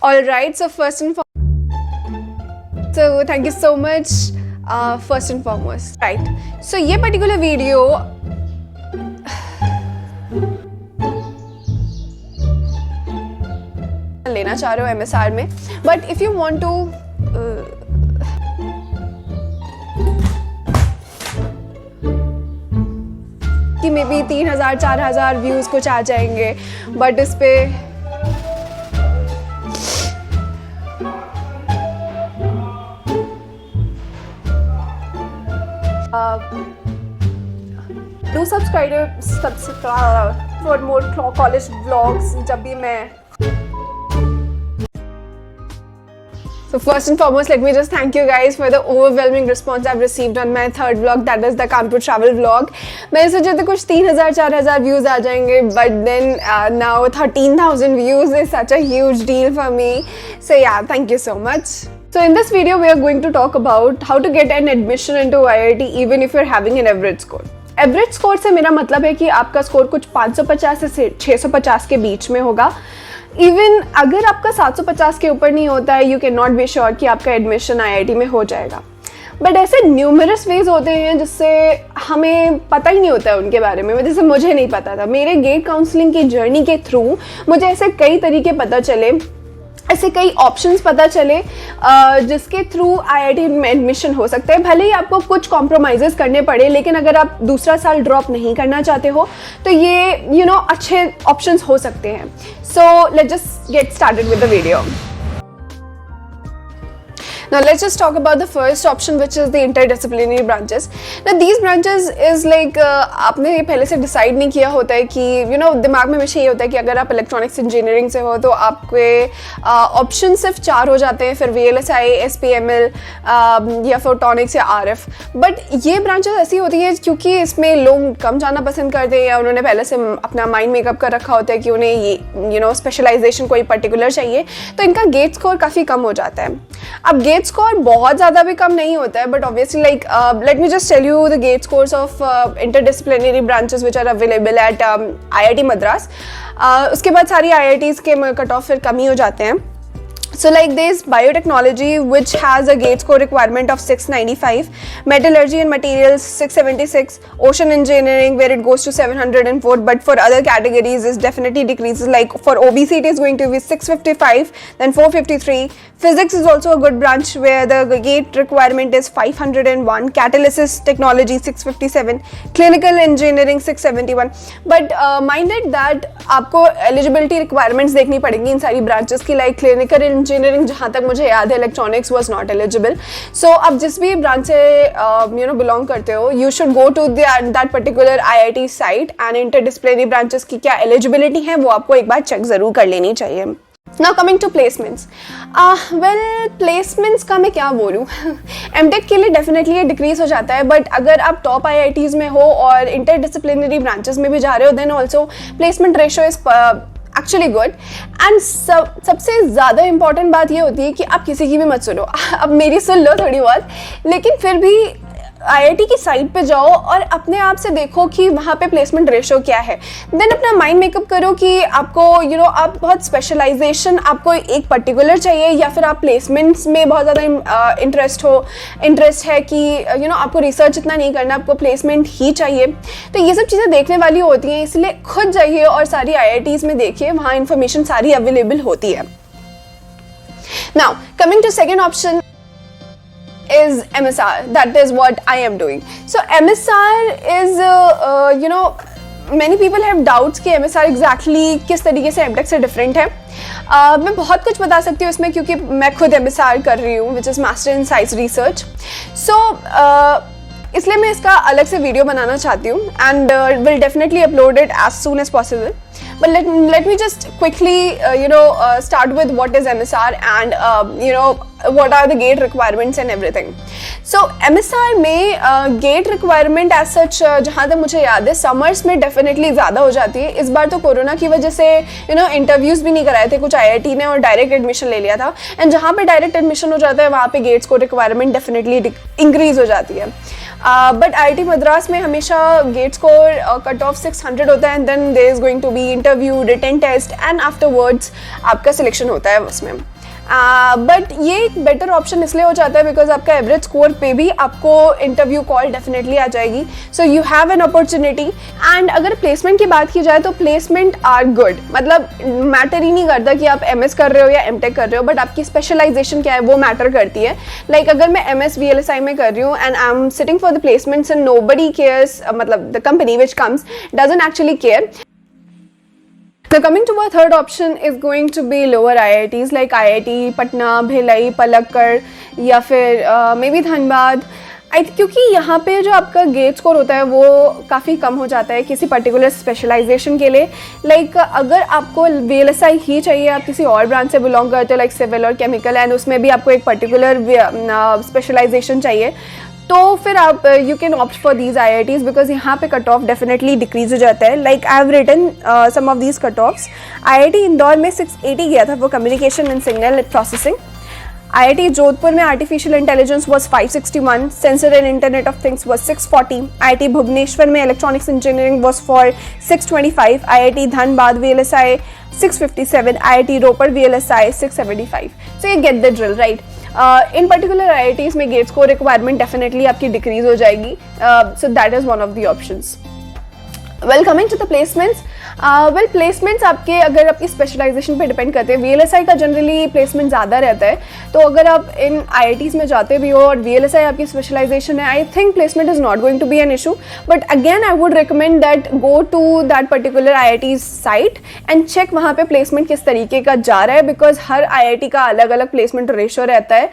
All right, so first and foremost, so thank you so much. First and foremost, right? So ये particular video लेना चाह रहे हो MSR में, but if you want to कि may be 3,000-4,000 views कुछ आ जाएंगे, बट इस पे do subscribe for more college vlogs जब भी मैं. So first and foremost, let me just thank you guys for the overwhelming response I've received on my third vlog, that is the Kanpur travel vlog. मैंने सोचा था कुछ 3,000-4,000 views आ जाएंगे, but then now 13,000 views is such a huge deal for me. So yeah, thank you so much. So in this video, we are going to talk about how to get an admission into IIT even if you're having an average score. Average score से मेरा मतलब है कि आपका score कुछ 550 से 650 के बीच में होगा. इवन अगर आपका 750 के ऊपर नहीं होता है, you can not be sure कि आपका एडमिशन IIT में हो जाएगा. बट ऐसे न्यूमरस वेज होते हैं जिससे हमें पता ही नहीं होता है उनके बारे में. जैसे मुझे नहीं पता था, मेरे गेट काउंसलिंग की जर्नी के थ्रू मुझे ऐसे कई तरीके पता चले, ऐसे कई ऑप्शंस पता चले जिसके थ्रू IIT में एडमिशन हो सकता है. भले ही आपको कुछ कॉम्प्रोमाइज़ेस करने पड़े, लेकिन अगर आप दूसरा साल ड्रॉप नहीं करना चाहते हो तो ये अच्छे ऑप्शंस हो सकते हैं. So let's just get started with the video. Now let's just talk about the first option, which is the interdisciplinary branches. Now these branches is like आपने ये पहले से डिसाइड नहीं किया होता है कि दिमाग में हमेशा ये होता है कि अगर आप इलेक्ट्रॉनिक्स इंजीनियरिंग से हो तो आपके ऑप्शन सिर्फ 4 हो जाते हैं, फिर VLSI, SPML या फोटोनिक्स या RF. बट ये ब्रांचेस ऐसी होती है क्योंकि इसमें लोग कम जाना पसंद करते हैं या उन्होंने पहले से अपना माइंड मेकअप कर रखा होता है कि उन्हें ये स्पेशलाइजेशन कोई पर्टिकुलर चाहिए, तो इनका गेट स्कोर काफ़ी कम हो जाता है. अब गेट स्कोर बहुत ज़्यादा भी कम नहीं होता है, but obviously like let me just tell you the GATE scores of interdisciplinary branches which are available at IIT Madras. उसके बाद सारी IITs के कट ऑफ फिर कम ही हो जाते हैं. So like there's biotechnology, which has a gate score requirement of 695, metallurgy and materials 676, ocean engineering where it goes to 704, but for other categories it definitely decreases. Like for OBC it is going to be 655, then 453. Physics is also a good branch where the gate requirement is 501, catalysis technology 657, clinical engineering 671. But minded that आपको eligibility requirements देखनी पड़ेंगी इन सारी branches की. like clinical engineering जहाँ तक मुझे याद है electronics was not eligible. So आप जिस भी ब्रांच से बिलोंग करते हो, you should go to that particular IIT site and interdisciplinary branches की क्या एलिजिबिलिटी है वो आपको एक बार चेक ज़रूर कर लेनी चाहिए. Now coming to placements. Well, placements का मैं क्या बोलूँ MTech के लिए डेफिनेटली ये डिक्रीज हो जाता है, बट अगर आप टॉप IITs में हो और इंटरडिसिप्लिनरी ब्रांचेस में भी जा रहे हो, then also placement ratio is actually good. And सबसे ज़्यादा इंपॉर्टेंट बात ये होती है कि आप किसी की भी मत सुनो. अब मेरी सुन लो थोड़ी बहुत, लेकिन फिर भी IIT की साइट पे जाओ और अपने आप से देखो कि वहाँ पे प्लेसमेंट रेशो क्या है. देन अपना माइंड मेकअप करो कि आपको आप बहुत स्पेशलाइजेशन आपको एक पर्टिकुलर चाहिए, या फिर आप प्लेसमेंट्स में बहुत ज़्यादा इंटरेस्ट है कि आपको रिसर्च इतना नहीं करना, आपको प्लेसमेंट ही चाहिए. तो ये सब चीज़ें देखने वाली होती हैं, इसलिए खुद जाइए और सारी IITs में देखिए, वहाँ इन्फॉर्मेशन सारी अवेलेबल होती है. Now coming to second option is MSR. That is what I am doing. So MSR is many people have doubts कि MSR exactly किस तरीके से MTech से डिफरेंट है. मैं बहुत कुछ बता सकती हूँ इसमें क्योंकि मैं खुद MSR कर रही हूँ, which is Master in Science Research. So इसलिए मैं इसका अलग से वीडियो बनाना चाहती हूँ and will definitely upload it as soon as possible. But let me just quickly start with what is MSR and what are the gate requirements and everything. So MSR में gate requirement as such जहाँ तक मुझे याद है summers में definitely ज़्यादा हो जाती है. इस बार तो कोरोना की वजह से interviews भी नहीं कराए थे कुछ IIT ने और direct admission ले लिया था. And जहाँ पे direct admission हो जाता है वहाँ पे gates को requirement definitely increase हो जाती है. But IIT मद्रास में हमेशा gate score cut off 600 होता है and then there is going to be interview, written test and afterwards आपका selection होता है उसमें. बट ये एक बेटर ऑप्शन इसलिए हो जाता है बिकॉज आपका एवरेज स्कोर पे भी आपको इंटरव्यू कॉल डेफिनेटली आ जाएगी. So you have an opportunity. And अगर प्लेसमेंट की बात की जाए तो प्लेसमेंट आर गुड. मतलब मैटर ही नहीं करता कि आप MS कर रहे हो या MTech कर रहे हो, बट आपकी स्पेशलाइजेशन क्या है वो मैटर करती है. लाइक अगर मैं MS VLSI में कर रही हूँ and I am sitting for the placements and nobody cares, मतलब the company which comes doesn't actually care. So coming to our third option is going to be lower IITs like IIT Patna, Bhilai, Palakkad या फिर may be Dhanbad. क्योंकि यहाँ पे जो आपका gate score होता है वो काफ़ी कम हो जाता है किसी पर्टिकुलर स्पेशलाइजेशन के लिए. लाइक अगर आपको VLSI ही चाहिए, आप किसी और ब्रांच से बिलोंग करते हो लाइक सिविल और केमिकल एंड उसमें भी आपको एक पर्टिकुलर स्पेशलाइजेशन चाहिए, तो फिर आप you can opt for these IITs because यहाँ पे कट ऑफ डेफिनेटली डिक्रीज हो जाता है. Like I have written some of these cut offs. IIT Indore में 680 गया था for communication and signal processing. IIT Jodhpur में artificial intelligence was 561, sensor and internet of things was 640. IIT Bhubaneswar में electronics engineering was for 625. IIT Dhanbad VLSI 657. IIT Ropar VLSI 675. So you get the drill right. In particular IITs में GATE score requirement definitely आपकी decrease हो जाएगी. So that is one of the options. Well coming to the placements. Well placements आपके अगर आपकी specialisation पे depend करते हैं. VLSI का जनरली प्लेसमेंट ज़्यादा रहता है, तो अगर आप इन IITs में जाते भी हो और VLSI आपकी स्पेशलाइजेशन है, I think placement is not going to be an issue. But again I would recommend that go to that particular IIT site and check वहाँ पे प्लेसमेंट किस तरीके का जा रहा है बिकॉज हर IIT का अलग अलग प्लेसमेंट रेशो रहता है.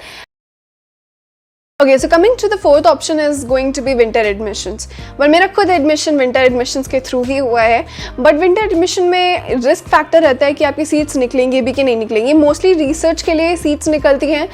Okay, so coming to the fourth option is going to be winter admissions. Well, मेरा खुद एडमिशन विंटर एडमिशन्स के थ्रू ही हुआ है, बट विंटर एडमिशन में रिस्क फैक्टर रहता है कि आपकी सीट्स निकलेंगी भी कि नहीं निकलेंगी. मोस्टली रिसर्च के लिए सीट्स निकलती हैं.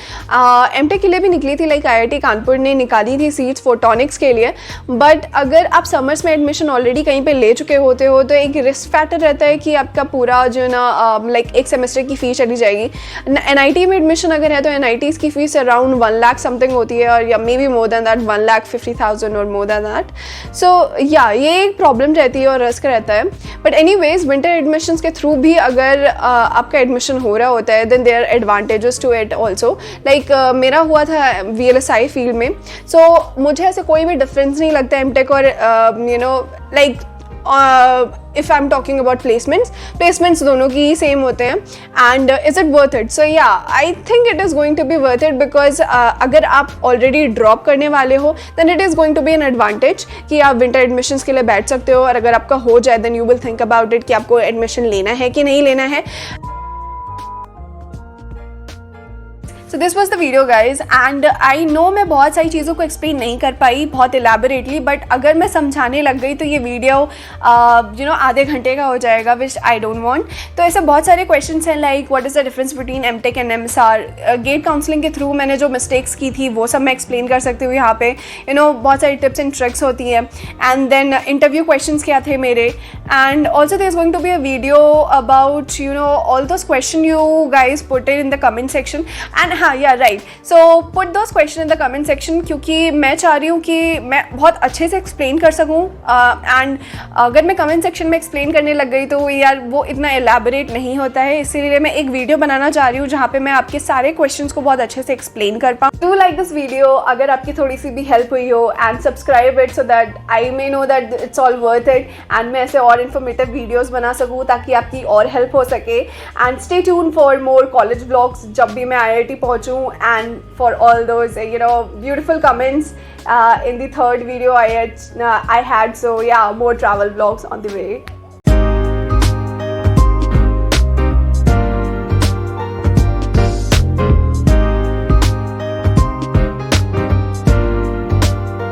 MTech के लिए भी निकली थी, लाइक IIT कानपुर ने निकाली थी सीट्स फोटोनिक्स के लिए. बट अगर आप समर्स में एडमिशन ऑलरेडी कहीं पे ले चुके होते हो तो एक रिस्क फैक्टर रहता है कि आपका पूरा जो ना लाइक एक सेमेस्टर की फ़ीस चली जाएगी. NIT में एडमिशन अगर है तो NITs की फ़ीस अराउंड 1 लाख समथिंग होती है, या may be more than that 1,50,000 और मोर दैन दैट. सो या ये एक प्रॉब्लम रहती है और रिस्क रहता है. बट एनीवेज विंटर एडमिशन्स के थ्रू भी अगर आपका एडमिशन हो रहा होता है then there are advantages to it also. Like मेरा हुआ था VLSI फील्ड में, सो मुझे ऐसे कोई भी डिफरेंस नहीं लगता MTech और you know like if I'm talking about placements दोनों की सेम होते हैं. and is it worth it? So yeah, I think it is going to be worth it because अगर आप already drop करने वाले हो then it is going to be an advantage कि आप winter admissions के लिए बैठ सकते हो, और अगर आपका हो जाए then you will think about it कि आपको admission लेना है कि नहीं लेना है. So this was the video guys, and I know मैं बहुत सारी चीज़ों को एक्सप्लेन नहीं कर पाई बहुत एलैबोरेटली, बट अगर मैं समझाने लग गई तो ये वीडियो यू नो आधे घंटे का हो जाएगा, विच आई डोंट वांट. तो ऐसे बहुत सारे क्वेश्चंस हैं like what is the difference between MTech and MSR. GATE counselling के थ्रू मैंने जो मिस्टेक्स की थी वो सब मैं एक्सप्लेन कर सकती हूँ यहाँ पे. यू नो बहुत सारी टिप्स एंड ट्रिक्स होती हैं. एंड देन इंटरव्यू क्वेश्चंस क्या थे मेरे, and also there is going to be a video about you know all those question you guys put in the comment section. And हाँ yeah right, so put those question in the comment section, क्योंकि मैं चाह रही हूँ कि मैं बहुत अच्छे से एक्सप्लेन कर सकूँ. एंड अगर मैं कमेंट सेक्शन में एक्सप्लेन करने लग गई तो यार वो इतना एलैबोरेट नहीं होता है, इसीलिए मैं एक वीडियो बनाना चाह रही हूँ जहाँ पे मैं आपके सारे क्वेश्चंस को बहुत अच्छे से एक्सप्लेन कर पाऊँ. डू लाइक दिस वीडियो अगर आपकी थोड़ी सी भी हेल्प हुई हो, and subscribe it so that I may know that it's all worth it, and मैं ऐसे और इन्फॉर्मेटिव वीडियोज़ बना सकूँ ताकि आपकी और हेल्प हो सके. And stay tune for more college blogs जब भी मैं IIT पहुँचूँ, and for all those you know beautiful comments in the third video I had. So yeah, more travel vlogs on the way.